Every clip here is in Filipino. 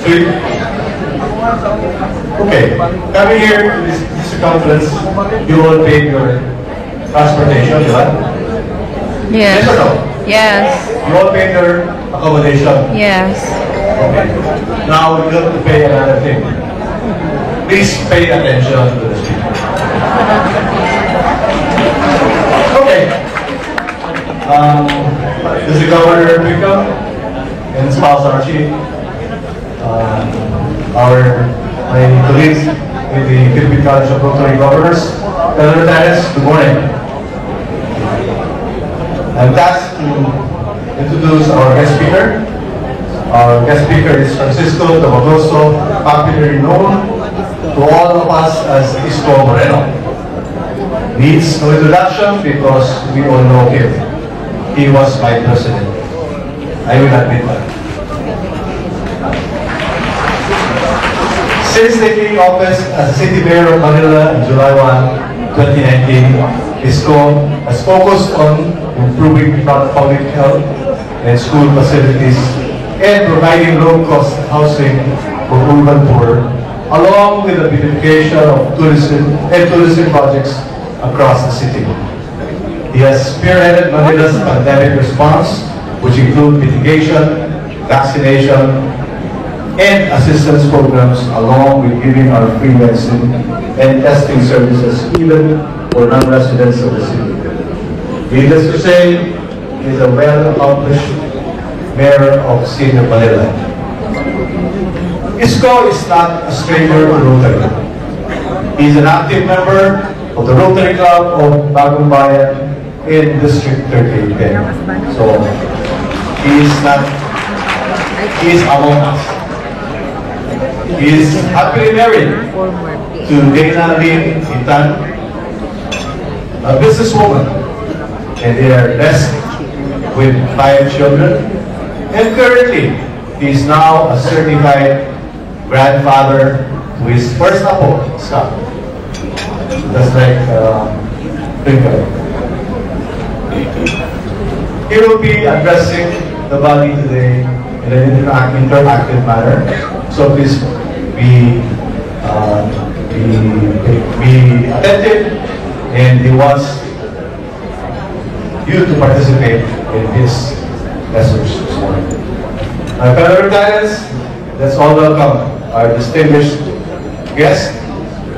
Sweet? Okay. Coming here to this conference, you will pay your transportation, right? Yes. Yes or no? Yes. You all pay their accommodation. Yes. Okay. Now we have to pay another thing. Please pay attention to the speaker. Okay. This is Governor Pico and Spouse Archie. My colleagues in the Philippine College of Rotary Governors. Governor Tanis, good morning. I'm tasked to introduce our guest speaker. Our guest speaker is Francisco Tomagoso, popularly known to all of us as Isko Moreno. Needs no introduction because we all know him. He was my president. I will admit that. Since taking office as City Mayor of Manila in July 1, 2019, Isko has focused on improving public health and school facilities and providing low-cost housing for urban poor, along with the beautification of tourism projects across the city. He has spearheaded Manila's pandemic response, which include mitigation, vaccination, and assistance programs, along with giving our free medicine and testing services even for non-residents of the city. Needless to say, he is a well-accomplished Mayor of the City of Manila. Isko is not a stranger to Rotary. He is an active member of the Rotary Club of Bagong Bayan in District 3810. So, he is among us. He is happily married to Dana Lynn Itan, a businesswoman, and they are blessed with 5 children. And currently, he is now a certified grandfather to his first apo, Scott. Just like Twinkle. He will be addressing the body today in an interactive manner. So please be attentive, and he wants you to participate in his message this morning. My fellow retirees, let's all welcome our distinguished guest,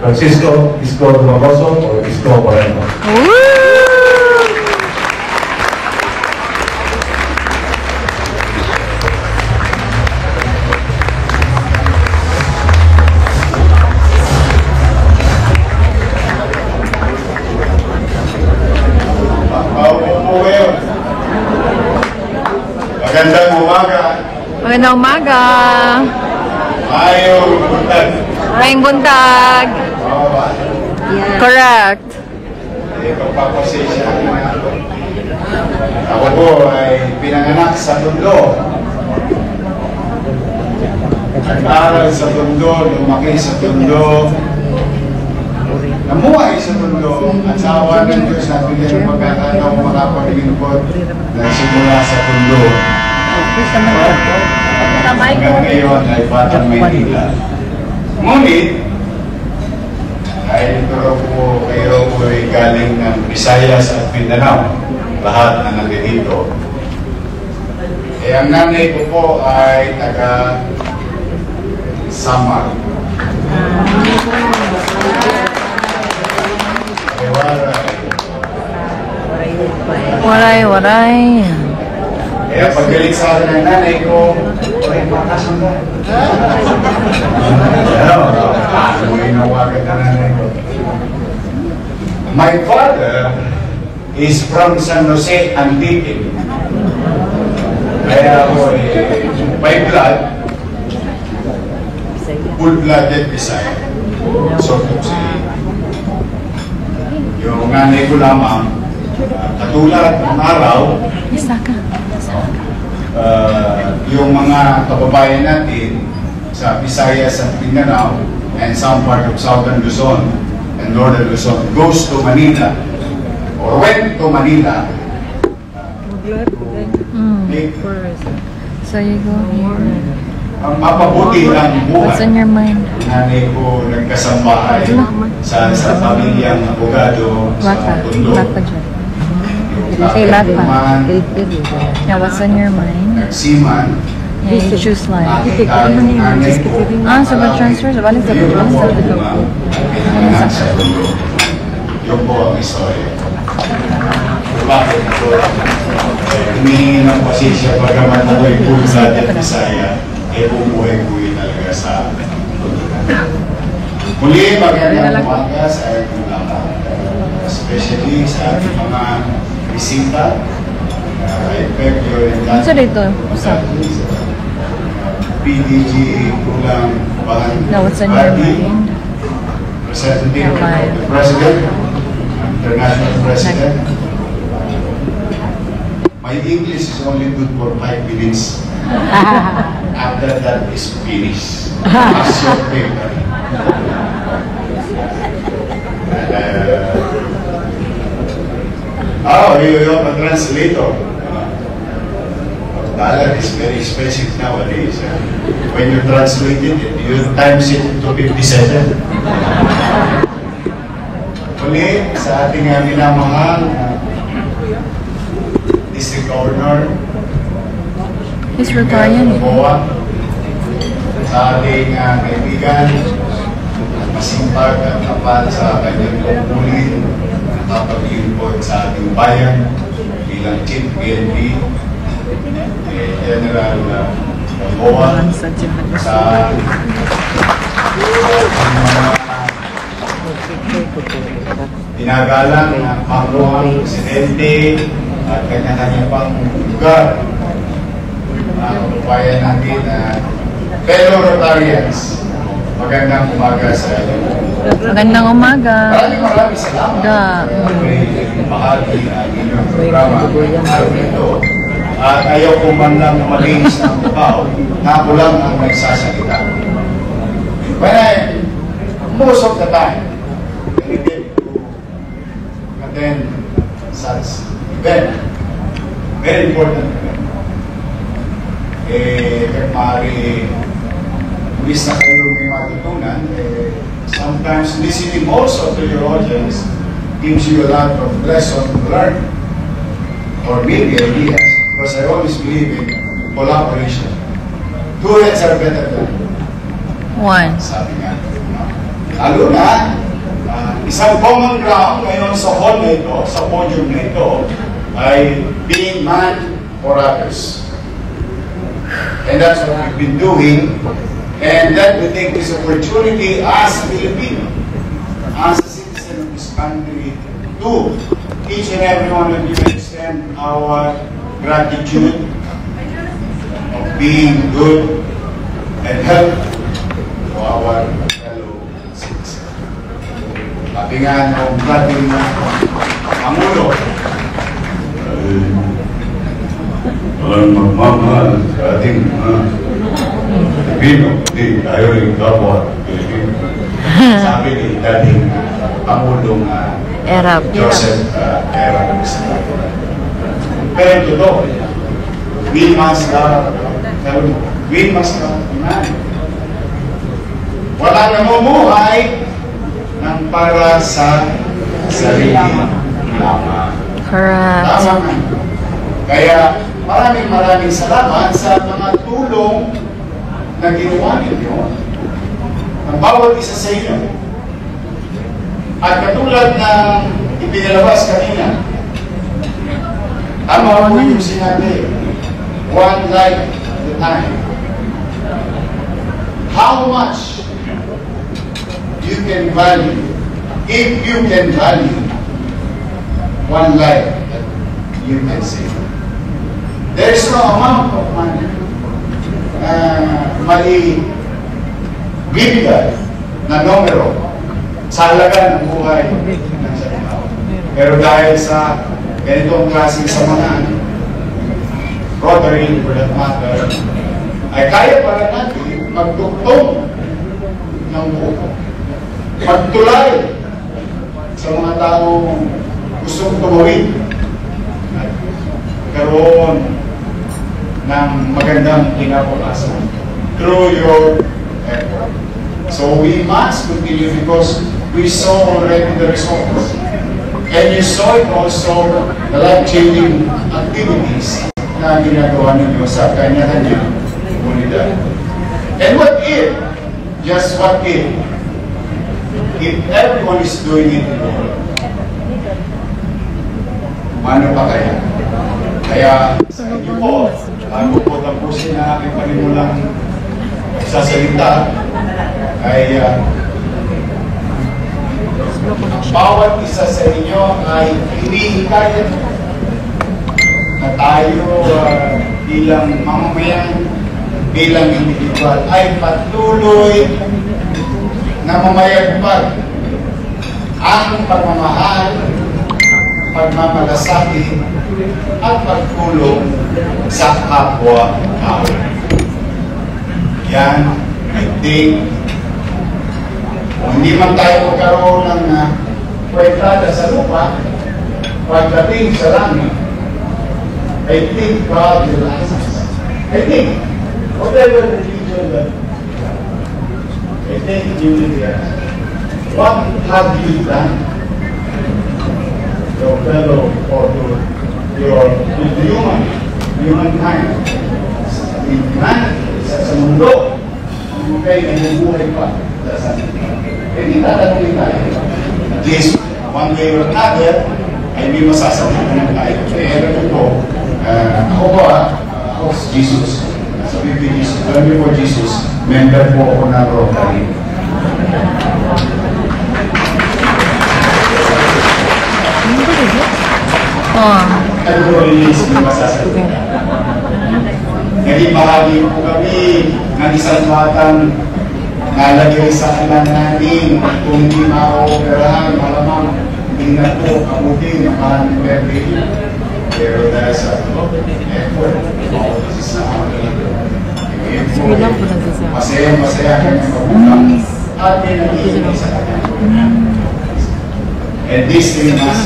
Francisco Isko Tomagoso, or Isko Moreno. Magandang umaga. Ayong buntag. Maayong buntag. Yeah. Correct. Pagpapasensya na ako po ay pinanganak sa Tondo. Nag-aral sa Tondo, lumaki sa Tondo, namuhay sa Tondo, at sa awa ng Diyos na bigyan ng pagkakataong makapaglingkod na simula sa Tondo. Hanggang ngayon ay Batang Maynila. Ngunit, ay ito po kayo po ay galing ng Visayas at Mindanao. Lahat na nandito. Eh, ang nanay ko po ay taga Samar. Waray. Kaya paggaling sa akin ng nanay ko, ay makasanda. Ano mo inawagan ng nanay ko? My father is from San Jose, Antique. Kaya ako by blood, full-blooded Bisaya. So, yung nanay ko lamang, katulad ng araw, yung mga kababayan natin sa Visayas at Mindanao and some part of Southern Luzon and Northern Luzon goes to Manila or went to Manila. So you go here. ang mapabuti ang What's buhay. on your mind? Nanay ko nagkasambahay sa pamilyang abogado sa Tondo. Say lahat pa. Nagsiman, Yeah, what's on your mind? nagsiman, Yeah, you choose life. nakita ang nanay ko. Ah, sa transfer, sa balik sa Sa Tondo. Yun po ang istorya. Bakit ako humingi ng pasensya pagkaman ako'y full-blooded Bisaya, bubuhay-buhay talaga sa Tondo. Muli, magandang umaga sa ating lahat, especially sa ating mga bisita. I beg your Ano sa dito? Sa PDG Kulang Bahan No, what's on your Party, mind? Representative of the President, International President. My English is only good for 5 minutes. After that is finished. As your paper. You have a translator. Dollar is very expensive nowadays. When you translate it, you times it to 57. Ulit sa ating minamahal District Governor He's retiring. Boa, sa ating kaibigan, masimpag at tapat sa kanyang tungkulin, nakapag-import sa ating bayan bilang Chief PNP, General Boa, sa tinagalang ng Pangulong Presidente at kanya-kanya pang lugar. Kabayan natin fellow Rotarians, magandang umaga sa inyo. Magandang umaga. Maraming salamat. Bahagi ang inyong programa araw nito. At ayaw ko man lang malinis ng tao na ako lang ang nagsasalita. When most of the time, related to attend such event, very important event. Kahit maaari imbis na kayo may matutunan, sometimes listening also to your audience gives you a lot of lesson to learn or maybe ideas, because I always believe in collaboration. Two heads are better than One. sabi nga. Lalo na, isang common ground ngayon sa hall na ito, sa podium na ito, ay being man for others. And that's what we've been doing. And that we take this opportunity as a Filipino, as a citizen of this country, to each and every one of you extend our gratitude of being good and helpful to our fellow citizens. Sabi nga ng dating Pangulo, walang magmamahal sa ating Pilipino, hindi tayo yung kapwa Pilipino. Sabi ni dating Pangulong Erap. Joseph Erap. Pero totoo, we must have iman. Wala namumuhay ng para sa sarili lamang. Correct. Tama nga. Kaya maraming salamat sa mga tulong na ginawa ninyo ng bawat isa sa inyo. At katulad ng ipinalabas kanina, tama po yung sinabi, one life at a time. How much you can value, if you can value one life that you can save. There is no amount of money mali bibigay na numero sa halaga ng buhay ng isang tao. Pero dahil sa ganitong klaseng samahan, Rotary for that matter, ay kaya pala natin magtuktong ng buo, magtulay sa mga taong gustong tumawid, karoon ng magandang kinabukasan. through your effort. So we must continue because we saw already the results. And you saw it also, the life-changing activities na ginagawa ninyo sa kanya-kanya komunidad. And what if, just what if everyone is doing it tomorrow? Ano pa kaya? Kaya sa inyo po, bago po tapusin na aking panimulang sasalita, ay ang bawat isa sa inyo ay hinihikayat na tayo bilang mamamayan, bilang individual ay patuloy na mamayagpag ang pagmamahal, pagmamalasakit at pagtulong sa kapwa-tao. Yan, I think, kung hindi man tayo magkaroon ng pwentrada sa lupa, pagdating sa langit, I think God will ask us. I think, whatever religion that I think you will be asked, what have you done to your fellow or to humankind, in humanity, sa mundo, kung kayo nabubuhay pa sa sanity. Hindi tatanungin tayo. At least, one way or another, ay may masasabihin tayo. Kaya ito, ako po ako si Jesus. Sabi ko Jesus, alam niyo po Jesus, member po ako ng Rotary. Ano po rin yung masasabihin? Naging bahagi po kami ng isang batang nalagay sa alam natin kung hindi makaoperahan, malamang hindi na po kabuti ng maraming birthday. Pero dahil sa effort, kasi sa masaya kami mabulang at may nagiging sa kanya. And this thing is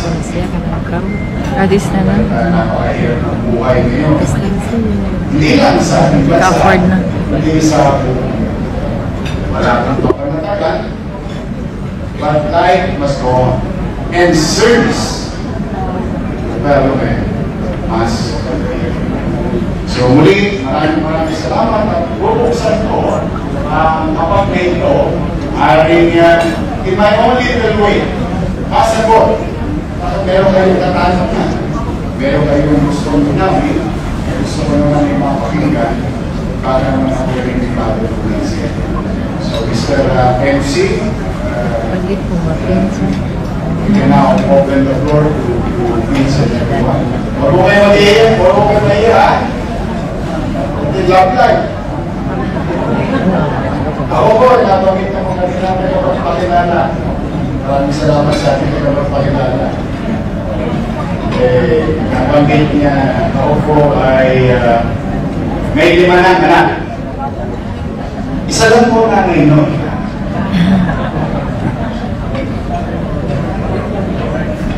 Adis na lang. napakahirap ng buhay ngayon. Hindi lang sa ating bansa, hindi sa wala kang panatagan, but life must go on. And service, development must continue. So muli, maraming salamat at bubuksan ko ang kapag na ito aring in my own little way, masagot. Meron kayong tatanong na, meron kayong gustong ginawin, gusto ko naman yung mga pakinggan para naman ako rin yung bago pulisya. So, Mr. MC, you can now open the floor to Vince and everyone. Huwag mo kayo mag-iiyak, huwag mo kayo mag-iiyak. Hindi love life. Ako po, napamit na kung kanina may kapagpakilala. Maraming salamat sa ating kapagpakilala. Nabanggit niya, ako po ay may 5 na anak. Isa lang po na ngayon.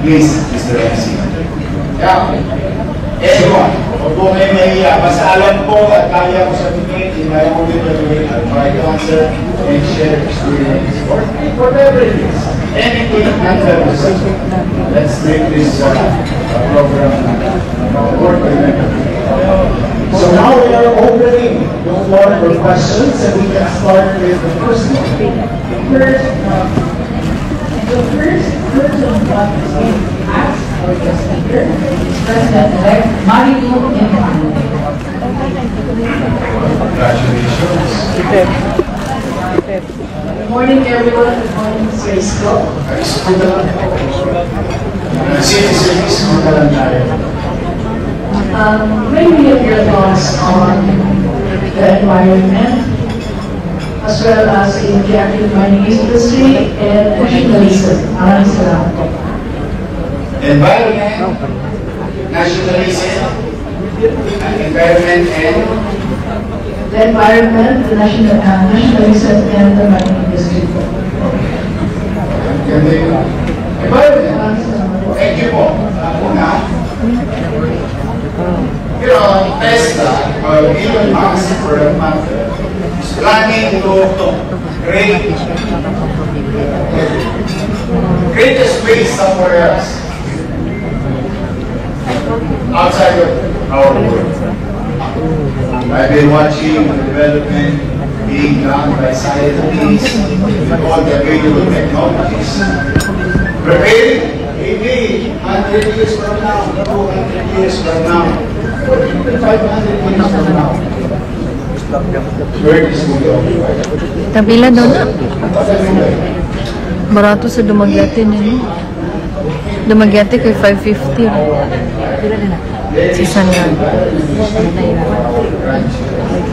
Please, Mr. MC. Yeah. Everyone, huwag po kayo mahiya. Basta alam po at kaya ko sa debate in my own little way. I'll try to answer and share experience or whatever it is. Anything under the sun. Let's make this program work. So now we are opening the floor for questions, and we can start with the first one. The first person who wants to ask for the speaker is President-elect Marilu Infante. Congratulations. Good morning, everyone. Good morning, Mr. Isko. Maybe your thoughts on the environment, as well as in the active mining industry and nationalism. Maraming salamat po. Environment, nationalism, environment and The environment, the nationalism, and the mining industry. environment. Maraming salamat po. Thank you po. Una, Tesla, or Elon Musk for that matter, is planning to create a space somewhere else outside of our world. I've been watching the development being done by scientists with all the available technologies, preparing maybe 100 years from now, 200 years from now, or even 500 years from now. Where is it going? Tabila daw na. Barato sa Dumaguete nila. Dumaguete kay 550. Si Sanyan.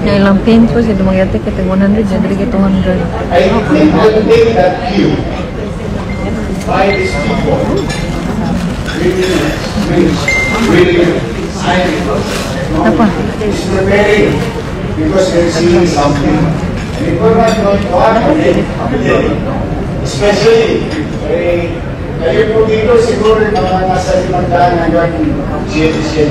Na ilang paint po si Dumaguete kay 100. Jadi kay 200. I think the thing that you by these people really Apa? is preparing because they're seeing something. And if we're not going to accommodate, especially kayo po dito siguro mga nasa 500 hanggang 700.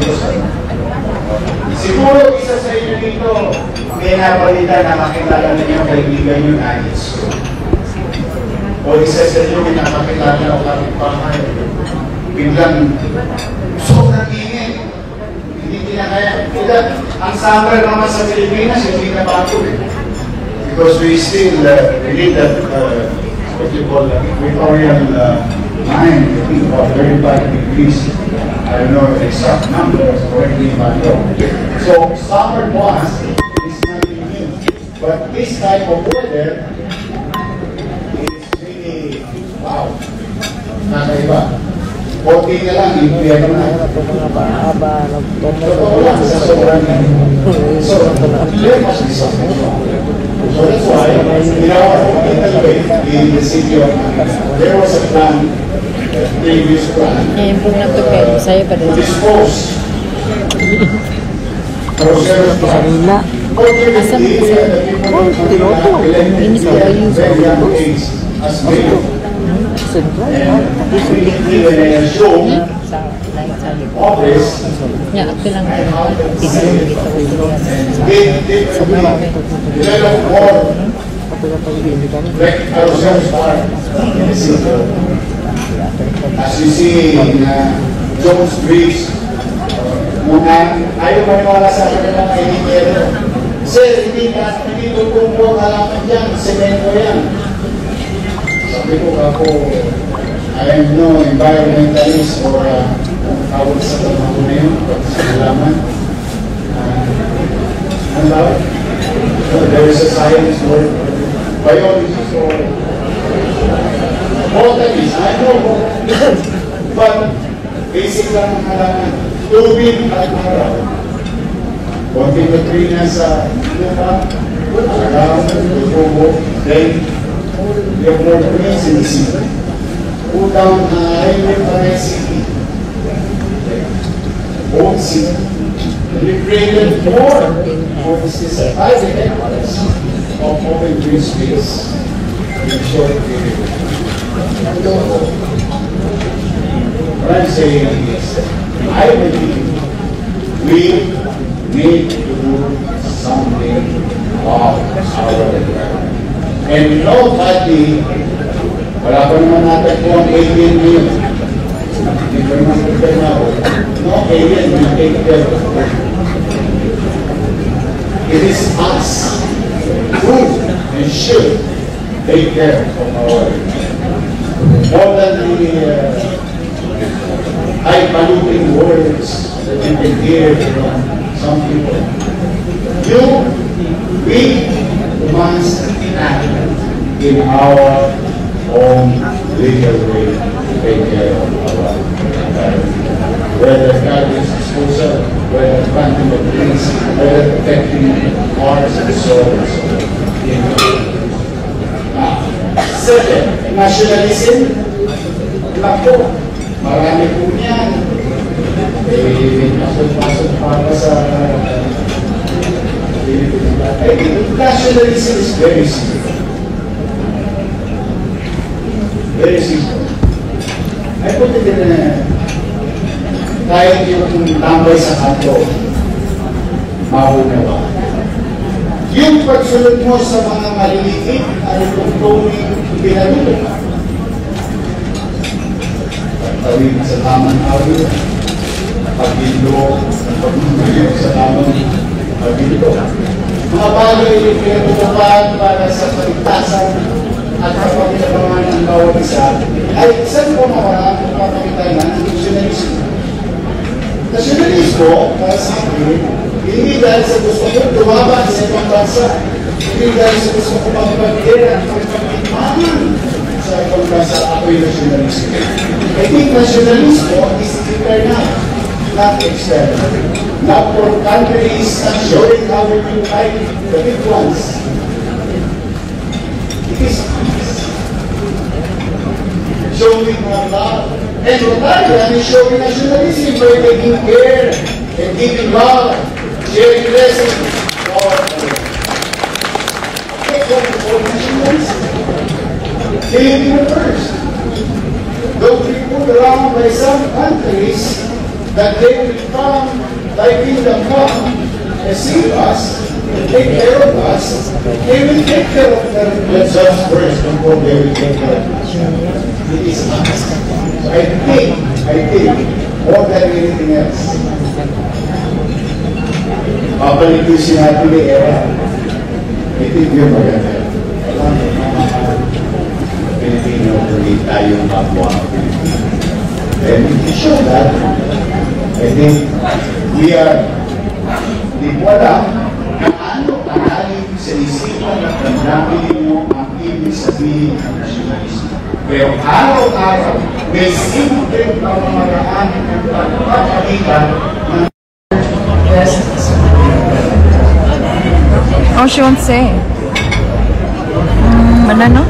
Siguro isa sa inyo dito may napalitan na makilala ninyo kaibigan nyo na Yesu. O isa sa inyo may napakilala o kapitbahay. Biglang sobrang ingin. Hindi kinakaya. Ang summer naman sa Pilipinas, hindi na bago. Because we still believe that what you call Victorian time, I think about 35 degrees. I don't know the exact numbers, correctly if I know. So summer was is nothing new. But this type of weather is really, wow, nakaiba. Konti na lang, impiyano na. Totoo lang, sa sobrang so, there must be something wrong. So that's why, in our little way, in the city of Manila, there was a plan, a previous plan, to dispose processed plant. Fortunately, the people of Manila elected very young age as well. And even in a show, office, Ya, ako lang and how to say, they develop more ourselves are in the city. As you see in Jones Bridge, muna, ayaw maniwala sa kanilang engineer. Sir, hindi tutumbo halaman dyan, semento yan. Sabi ko ako, I am no environmentalist or tawag sa trabaho na yun, sa halaman. Ano ba? There is a science word, biology, so botanist, I know, but basic lang ang halaman. Tubig at araw. Konting nutrina sa lupa, araw, tutubo, then we have more trees in the city. Utang highway para city. Old city. We created more offices at private headquarters of open green space in a short period. What I'm saying is, I believe we need to do something about our environment. And nobody, wala pa naman natin po ang alien ngayon. Hindi pa naman prepare na ako. No alien na take care of it. It is us who and should take care of our environment. More than the high-polluting words that you can hear from some people. We must act in our own legal way to take care of our environment. Whether garbage disposal, whether planting of trees, whether protecting forests and soils. Second, nationalism. Lako, marami po niyan. Pasok para sa nationalism is very simple. Very simple. I put it in kahit yung tambay sa kanto, mahunawa. yung pagsunod mo sa mga maliliit ay tungtungin pinatuloy. Pagtawid sa tamang awit, pag-ilo, pag-ilo sa tamang pag-ilo. Mga bagay yung pinatutupad para sa kaligtasan at kapagkabangan ng bawat isa ay isang pamamaraan ng papakita ng nationalismo. Nationalismo, para sa akin, hindi dahil sa gusto ko lumaban sa ibang bansa, hindi dahil sa gusto ko magpagkira at magpagkitmahan sa ibang bansa, ako'y nationalismo. I think nationalismo is internal, not external. Not for countries not showing how we can fight the big ones. It is showing our love. And Rotarian is showing nationalism by taking care and giving love, sharing blessings. Take what we call nationalism. Filipino first. Don't be put around by some countries that they will come like in the come and see us and take care of us. They will take care of themselves first before they will take care of us. It is us. I think, more than anything else. Babalik yung sinabi ni Era. I think yun maganda. Pilipino, hindi tayong kapwa ng Pilipino. And we show that. I think we are, di ko alam kung ano ang aling sa isipan at damdamin mo ang ibig sabihin ng nationalismo. Pero araw-araw, may simpleng pamamaraan ng pagpapalitan ng Oh, she won't say. Banana?